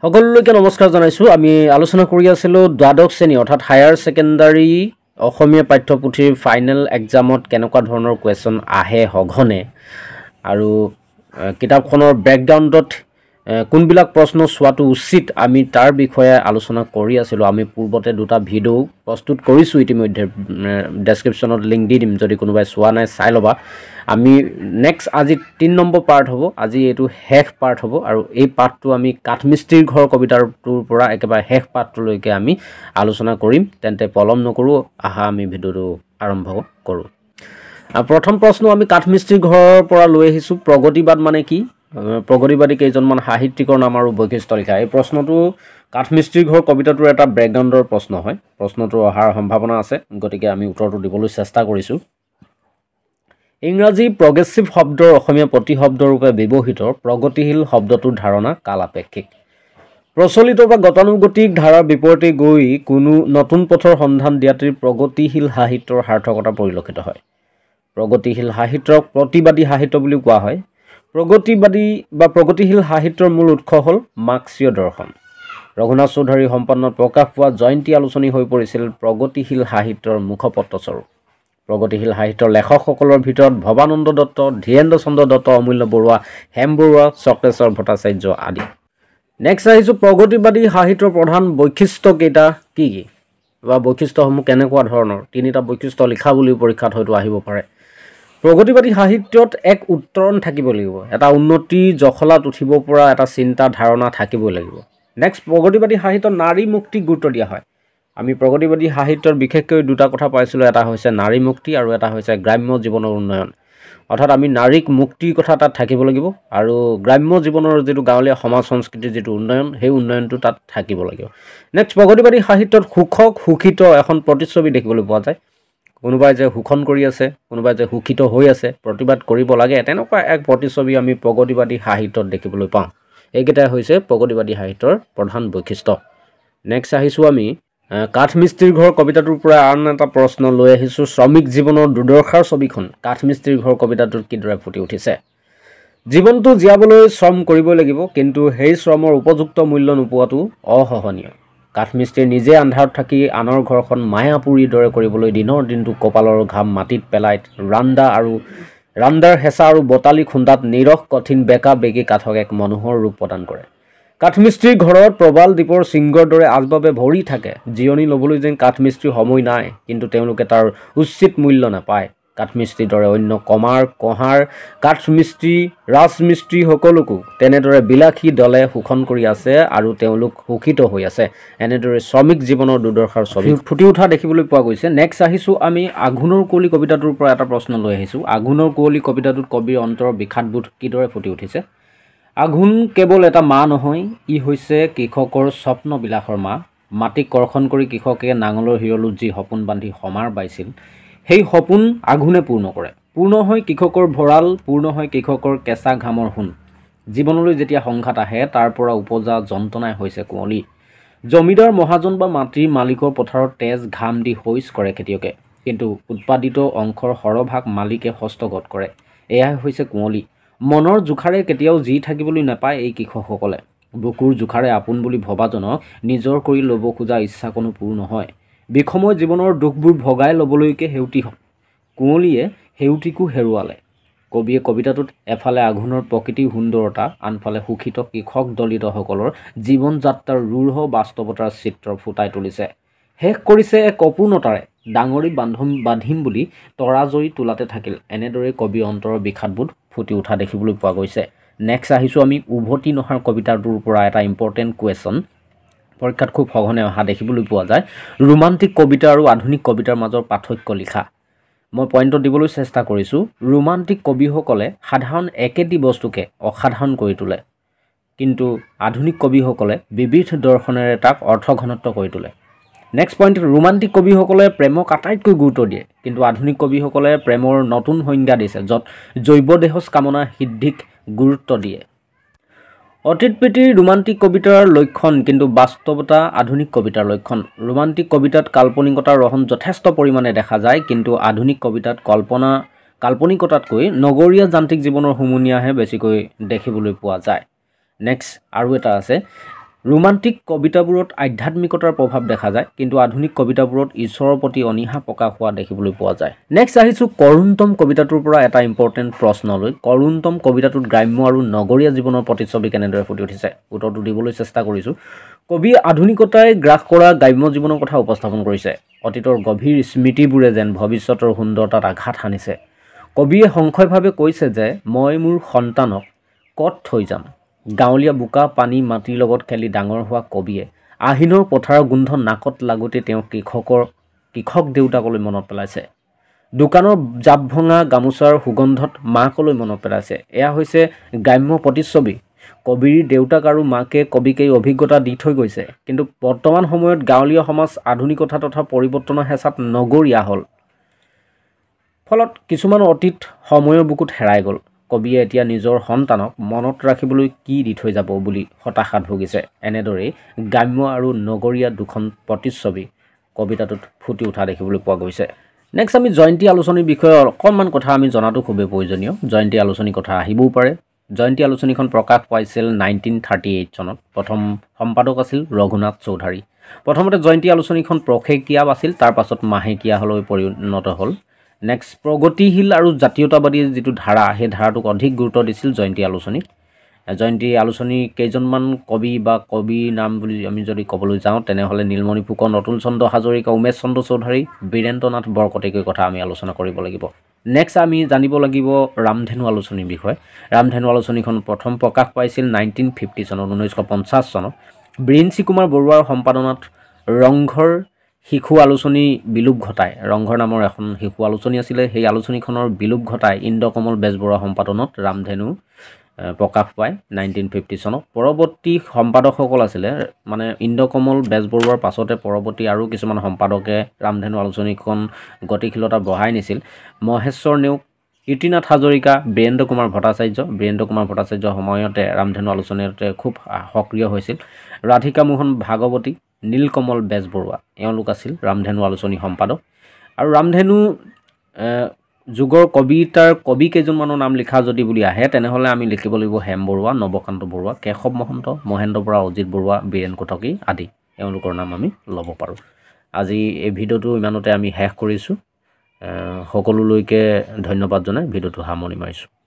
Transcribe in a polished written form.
সকলোকে নমস্কাৰ জনাইছো। আমি আলোচনা কৰি আছিলোঁ দ্বাদশ শ্ৰেণী অৰ্থাৎ হায়াৰ ছেকেণ্ডাৰী অসমীয়া পাঠ্যপুথিৰ ফাইনেল এক্সামত কেনেকুৱা ধৰণৰ কুৱেশ্যন আহে সঘনে আৰু কিতাপখনৰ বেকগ্ৰাউণ্ডত কোনবিলাক প্ৰশ্ন চোৱাটো উচিত আমি তাৰ বিষয়ে আলোচনা কৰি আছিলোঁ। আমি পূৰ্বতে দুটা ভিডিঅ' প্ৰস্তুত কৰিছোঁ, ইতিমধ্যে ডেছক্ৰিপশ্যনত লিংক দি দিম, যদি কোনোবাই চোৱা নাই চাই ল'বা। আমি নেক্সট আজি 3 নম্বৰ পাৰ্ট হ'ব, আজি এইটো শেষ পাৰ্ট হ'ব আৰু এই পাৰ্টটো আমি কাঠমিস্ত্ৰীৰ ঘৰ কবিতাটোৰ পৰা একেবাৰে শেষ পাৰ্টটোলৈকে আমি আলোচনা কৰিম। তেন্তে পলম নকৰোঁ, আহা আমি ভিডিঅ'টো আৰম্ভ কৰোঁ। প্ৰথম প্ৰশ্ন আমি কাঠমিস্ত্ৰীৰ ঘৰৰ পৰা লৈ আহিছোঁ। প্ৰগতিবাদ মানে কি? প্ৰগতিবাদী কেইজনমান সাহিত্যিকৰ নাম আৰু বৈশিষ্ট্য লিখা। এই প্ৰশ্নটো কাঠমিস্ত্ৰীৰ ঘৰ কবিতাটোৰ এটা বেকগ্ৰাউণ্ডৰ প্ৰশ্ন হয়। প্ৰশ্নটো অহাৰ সম্ভাৱনা আছে, গতিকে আমি উত্তৰটো দিবলৈ চেষ্টা কৰিছোঁ। ইংৰাজী প্ৰগ্ৰেছিভ শব্দৰ অসমীয়া প্ৰতিশব্দৰূপে ব্যৱহৃত প্ৰগতিশীল শব্দটোৰ ধাৰণা কালাপেক্ষিক। প্ৰচলিত বা গতানুগতিক ধাৰাৰ বিপৰীতে গৈ কোনো নতুন পথৰ সন্ধান দিয়াতেই প্ৰগতিশীল সাহিত্যৰ সাৰ্থকতা পৰিলক্ষিত হয়। প্ৰগতিশীল সাহিত্যক প্ৰতিবাদী সাহিত্য বুলিও কোৱা হয়। প্ৰগতিবাদী বা প্ৰগতিশীল সাহিত্যৰ মূল উৎস হ'ল মাৰ্ক্সীয় দৰ্শন। ৰঘুনাথ চৌধুৰীৰ সম্পাদনাত প্ৰকাশ পোৱা জয়ন্তী আলোচনী হৈ পৰিছিল প্ৰগতিশীল সাহিত্যৰ মুখপত্ৰস্বৰূপ। প্ৰগতিশীল সাহিত্যৰ লেখকসকলৰ ভিতৰত ভৱানন্দ দত্ত, ধীৰেন্দ্ৰ চন্দ্ৰ দত্ত, অমূল্য বৰুৱা, হেম বৰুৱা, চক্ৰেশ্বৰ ভট্টাচাৰ্য আদি। নেক্সট আহিছোঁ প্ৰগতিবাদী সাহিত্যৰ প্ৰধান বৈশিষ্ট্য কেইটা কি কি বা বৈশিষ্ট্যসমূহ কেনেকুৱা ধৰণৰ। 3টা বৈশিষ্ট্য লিখা বুলিও পৰীক্ষাত হয়তো আহিব পাৰে। প্ৰগতিবাদী সাহিত্যত এক উত্তৰণ থাকিব লাগিব, এটা উন্নতি জখলাত উঠিব পৰা এটা চিন্তা ধাৰণা থাকিবই লাগিব। নেক্সট, প্ৰগতিবাদী সাহিত্যত নাৰী মুক্তিক গুৰুত্ব দিয়া হয়। আমি প্ৰগতিবাদী সাহিত্যৰ বিশেষকৈ দুটা কথা পাইছিলোঁ, এটা হৈছে নাৰী মুক্তি আৰু এটা হৈছে গ্ৰাম্য জীৱনৰ উন্নয়ন। অৰ্থাৎ আমি নাৰীক মুক্তিৰ কথা তাত থাকিব লাগিব আৰু গ্ৰাম্য জীৱনৰ যিটো গাঁৱলীয়া সমাজ সংস্কৃতিৰ যিটো উন্নয়ন, সেই উন্নয়নটো তাত থাকিব লাগিব। নেক্সট, প্ৰগতিবাদী সাহিত্যত শোষক শোষিত এখন প্ৰতিচ্ছবি দেখিবলৈ পোৱা যায়। কোনোবাই যে শোষণ কৰি আছে, কোনোবাই যে শোষিত হৈ আছে, প্ৰতিবাদ কৰিব লাগে, তেনেকুৱা এক প্ৰতিচ্ছবি আমি প্ৰগতিবাদী সাহিত্যত দেখিবলৈ পাওঁ। এইকেইটাই হৈছে প্ৰগতিবাদী সাহিত্যৰ প্ৰধান বৈশিষ্ট্য। নেক্সট আহিছোঁ আমি কাঠমিস্ত্ৰীৰ ঘৰ কবিতাটোৰ পৰা আন এটা প্ৰশ্ন লৈ আহিছোঁ। শ্ৰমিক জীৱনৰ দুৰ্দশাৰ ছবিখন কাঠমিস্ত্ৰীৰ ঘৰ কবিতাটোত কিদৰে ফুটি উঠিছে? জীৱনটো জীয়াবলৈ শ্ৰম কৰিবই লাগিব, কিন্তু সেই শ্ৰমৰ উপযুক্ত মূল্য নোপোৱাটো অসহনীয়। কাঠমিস্ত্ৰী নিজে আন্ধাৰত থাকি আনৰ ঘৰখন মায়াপুৰীৰ দৰে কৰিবলৈ দিনৰ দিনটো কপালৰ ঘাম মাটিত পেলাই ৰাণ্ডাৰ হেঁচা আৰু বটালি খুন্দাত নিৰস কঠিন বেকা বেগী কাঠক এক মনোহৰ ৰূপ প্ৰদান কৰে। কাঠমিস্ত্ৰীৰ ঘৰত প্ৰবাল দ্বীপৰ শৃংগৰ দৰে আচবাবে ভৰি থাকে। জিৰণি ল'বলৈ যেন কাঠমিস্ত্ৰীৰ সময় নাই, কিন্তু তেওঁলোকে তাৰ উচিত মূল্য নাপায়। কাঠমিস্ত্ৰীৰ দৰে অন্য কমাৰ কহাৰ কাঠমিস্ত্ৰী ৰাজমিস্ত্ৰী সকলোকো তেনেদৰে বিলাসী দলে শোষণ কৰি আছে আৰু তেওঁলোক শোষিত হৈ আছে। এনেদৰে শ্ৰমিক জীৱনৰ দুৰ্দশাৰ ছবি ফুটি উঠা দেখিবলৈ পোৱা গৈছে। নেক্সট আহিছোঁ আমি আঘোণৰ কুঁৱলী কবিতাটোৰ পৰা এটা প্ৰশ্ন লৈ আহিছোঁ। আঘোণৰ কুঁৱলী কবিতাটোত কবিৰ অন্তৰৰ বিষাদবোধ কিদৰে ফুটি উঠিছে? আঘোণ কেৱল এটা মাহ নহয়, ই হৈছে কৃষকৰ স্বপ্নবিলাসৰ মাহ। মাটিক কৰ্ষণ কৰি কৃষকে নাঙলৰ হিৰলোত যি সপোন বান্ধি সমাৰ বাইছিল, সেই সপোন আঘোণে পূৰ্ণ কৰে। পূৰ্ণ হয় কৃষকৰ ভঁৰাল, পূৰ্ণ হয় কৃষকৰ কেঁচা ঘামৰ সোণ। জীৱনলৈ যেতিয়া সংঘাত আহে, তাৰ পৰা উপজা যন্ত্ৰণাই হৈছে কুঁৱলী। জমিদাৰ মহাজন বা মাটিৰ মালিকৰ পথাৰত তেজ ঘাম দি শৌচ কৰে খেতিয়কে, কিন্তু উৎপাদিত অংশৰ সৰহভাগ মালিকে হস্তগত কৰে। এয়াই হৈছে কুঁৱলী। মনৰ জোখাৰে কেতিয়াও জি থাকিবলৈ নাপায় এই কৃষকসকলে। বুকুৰ জোখাৰে আপোন বুলি ভবাজনক নিজৰ কৰি ল'ব খোজা ইচ্ছা কোনো পূৰ নহয়। বিষময় জীৱনৰ দুখবোৰ ভগাই ল'বলৈকে সেউতি হ'ল। কুঁৱলীয়ে সেউতিকো হেৰুৱালে। কবিয়ে কবিতাটোত এফালে আঘোণৰ প্ৰকৃতিৰ সুন্দৰতা, আনফালে শোষিত কৃষক দলিতসকলৰ জীৱন যাত্ৰাৰ ৰুঢ় বাস্তৱতাৰ চিত্ৰ ফুটাই তুলিছে। শেষ কৰিছে এক অপূৰ্ণতাৰে। ডাঙৰি বান্ধিম বুলি তৰাজৰী তোলাতে থাকিল। এনেদৰে কবিৰ অন্তৰৰ বিষাদবোধ ফুটি উঠা দেখিবলৈ পোৱা গৈছে। নেক্সট আহিছোঁ আমি উভতি নহাৰ কবিতাটোৰ পৰা এটা ইম্পৰ্টেণ্ট কুৱেশ্যন পৰীক্ষাত খুব সঘনে অহা দেখিবলৈ পোৱা যায়। ৰোমান্টিক কবিতা আৰু আধুনিক কবিতাৰ মাজৰ পাৰ্থক্য লিখা। মই পইণ্টত দিবলৈ চেষ্টা কৰিছোঁ। ৰোমান্টিক কবিসকলে সাধাৰণ একেটি বস্তুকে অসাধাৰণ কৰি তোলে, কিন্তু আধুনিক কবিসকলে বিবিধ দৰ্শনেৰে তাক অৰ্থঘনত্ব কৰি তোলে। নেক্সট পইণ্ট, ৰোমান্টিক কবিসকলে প্ৰেমক আটাইতকৈ গুৰুত্ব দিয়ে, কিন্তু আধুনিক কবিসকলে প্ৰেমৰ নতুন সংজ্ঞা দিছে, য'ত জৈৱদেহজ কামনা সিদ্ধিক গুৰুত্ব দিয়ে। অতীত প্ৰীতিৰ ৰোমান্টিক কবিতাৰ লক্ষণ, কিন্তু বাস্তৱতা আধুনিক কবিতাৰ লক্ষণ। ৰোমান্টিক কবিতাত কাল্পনিকতাৰ ৰহণ যথেষ্ট পৰিমাণে দেখা যায়, কিন্তু আধুনিক কবিতাত কাল্পনিকতাতকৈ নগৰীয়া যান্ত্ৰিক জীৱনৰ হুমুনিয়াহে বেছিকৈ দেখিবলৈ পোৱা যায়। নেক্সট আৰু এটা আছে, ৰোমান্টিক কবিতাবোৰত আধ্যাত্মিকতাৰ প্ৰভাৱ দেখা যায়, কিন্তু আধুনিক কবিতাবোৰত ঈশ্বৰৰ প্ৰতি অনীহা প্ৰকাশ হোৱা দেখিবলৈ পোৱা যায়। নেক্সট আহিছোঁ কৰুণতম কবিতাটোৰ পৰা এটা ইম্পৰ্টেণ্ট প্ৰশ্নলৈ। কৰুণতম কবিতাটোত গ্ৰাম্য আৰু নগৰীয়া জীৱনৰ প্ৰতিচ্ছবি কেনেদৰে ফুটি উঠিছে? উত্তৰটো দিবলৈ চেষ্টা কৰিছোঁ। কবিয়ে আধুনিকতাই গ্ৰাস কৰা গ্ৰাম্য জীৱনৰ কথা উপস্থাপন কৰিছে। অতীতৰ গভীৰ স্মৃতিবোৰে যেন ভৱিষ্যতৰ সুন্দৰতাত আঘাত সানিছে। কবিয়ে সংক্ষেপভাৱে কৈছে যে মই মোৰ সন্তানক ক'ত থৈ যাম। গাঁৱলীয়া বোকা পানী মাটিৰ লগত খেলি ডাঙৰ হোৱা কবিয়ে আহিনৰ পথাৰৰ গোন্ধ নাকত লাগোতে তেওঁ কৃষক দেউতাকলৈ মনত পেলাইছে। দোকানৰ জাপ ভঙা গামোচাৰ সুগন্ধত মাকলৈ মনত পেলাইছে। এয়া হৈছে গ্ৰাম্য প্ৰতিচ্ছবি। কবিৰ দেউতাক আৰু মাকে কবিক এই অভিজ্ঞতা দি থৈ গৈছে। কিন্তু বৰ্তমান সময়ত গাঁৱলীয়া সমাজ আধুনিকতা তথা পৰিৱৰ্তনৰ হেঁচাত নগৰীয়া হ'ল। ফলত কিছুমান অতীত সময়ৰ বুকুত হেৰাই গ'ল। কবিয়ে এতিয়া নিজৰ সন্তানক মনত ৰাখিবলৈ কি দি থৈ যাব বুলি হতাশাত ভুগিছে। এনেদৰেই গ্ৰাম্য আৰু নগৰীয়া দুখন প্ৰতিচ্ছবি কবিতাটোত ফুটি উঠা দেখিবলৈ পোৱা গৈছে। নেক্সট আমি জয়ন্তী আলোচনীৰ বিষয়ে অকণমান কথা আমি জনাটো খুবেই প্ৰয়োজনীয়। জয়ন্তী আলোচনীৰ কথা আহিবও পাৰে। জয়ন্তী আলোচনীখন প্ৰকাশ পাইছিল 1938 চনত। প্ৰথম সম্পাদক আছিল ৰঘুনাথ চৌধাৰী। প্ৰথমতে জয়ন্তী আলোচনীখন পষেকীয়া আছিল, তাৰ পাছত মাহেকীয়ালৈ পৰিণত হ'ল। নেক্সট প্ৰগতিশীল আৰু জাতীয়তাবাদী যিটো ধাৰা, সেই ধাৰাটোক অধিক গুৰুত্ব দিছিল জয়ন্তী আলোচনীত। জয়ন্তী আলোচনীৰ কেইজনমান কবি বা কবিৰ নাম বুলি আমি যদি ক'বলৈ যাওঁ তেনেহ'লে নীলমণি ফুকন, অতুল চন্দ্ৰ হাজৰিকা, উমেশ চন্দ্ৰ চৌধাৰী, বীৰেন্দ্ৰনাথ বৰকটকীৰ কথা আমি আলোচনা কৰিব লাগিব। নেক্সট আমি জানিব লাগিব ৰামধেনু আলোচনীৰ বিষয়ে। ৰামধেনু আলোচনীখন প্ৰথম প্ৰকাশ পাইছিল 1950 চনত, 1950 চনত। বিৰিঞ্চি কুমাৰ বৰুৱাৰ সম্পাদনাত ৰংঘৰ শিশু আলোচনী বিলোপ ঘটায়। ৰংঘৰ নামৰ এখন শিশু আলোচনী আছিলে, সেই আলোচনীখনৰ বিলোপ ঘটাই ইন্দ্ৰকমল বেজবৰুৱাৰ সম্পাদনত ৰামধেনু প্ৰকাশ পায় 1950 চনত। পৰৱৰ্তী সম্পাদকসকল আছিলে, মানে ইন্দ্ৰকমল বেজবৰুৱাৰ পাছতে পৰৱৰ্তী আৰু কিছুমান সম্পাদকে ৰামধেনু আলোচনীখন গতিশীলতা বঢ়াই নিছিল। মহেশ্বৰ নেওগ, কীৰ্তিনাথ হাজৰিকা, বীৰেন্দ্ৰ কুমাৰ ভট্টাচাৰ্যৰ সময়তে ৰামধেনু আলোচনীতে খুব সক্ৰিয় হৈছিল। ৰাধিকা মোহন ভাগৱতী, নীলকমল বেজবৰুৱা, এওঁলোক আছিল ৰামধেনু আলোচনী সম্পাদক। আৰু ৰামধেনু যুগৰ কবি কেইজনমানৰ নাম লিখা যদি বুলি আহে তেনেহ'লে আমি লিখিব লাগিব হেম বৰুৱা, নৱকান্ত বৰুৱা, কেশৱ মহন্ত, মহেন্দ্ৰ বৰা, অজিত বৰুৱা, বীৰেন কটকী আদি। এওঁলোকৰ নাম আমি ল'ব পাৰোঁ। আজি এই ভিডিঅ'টো ইমানতে আমি শেষ কৰিছোঁ। সকলোলৈকে ধন্যবাদ জনাই ভিডিঅ'টো সামৰণি মাৰিছোঁ।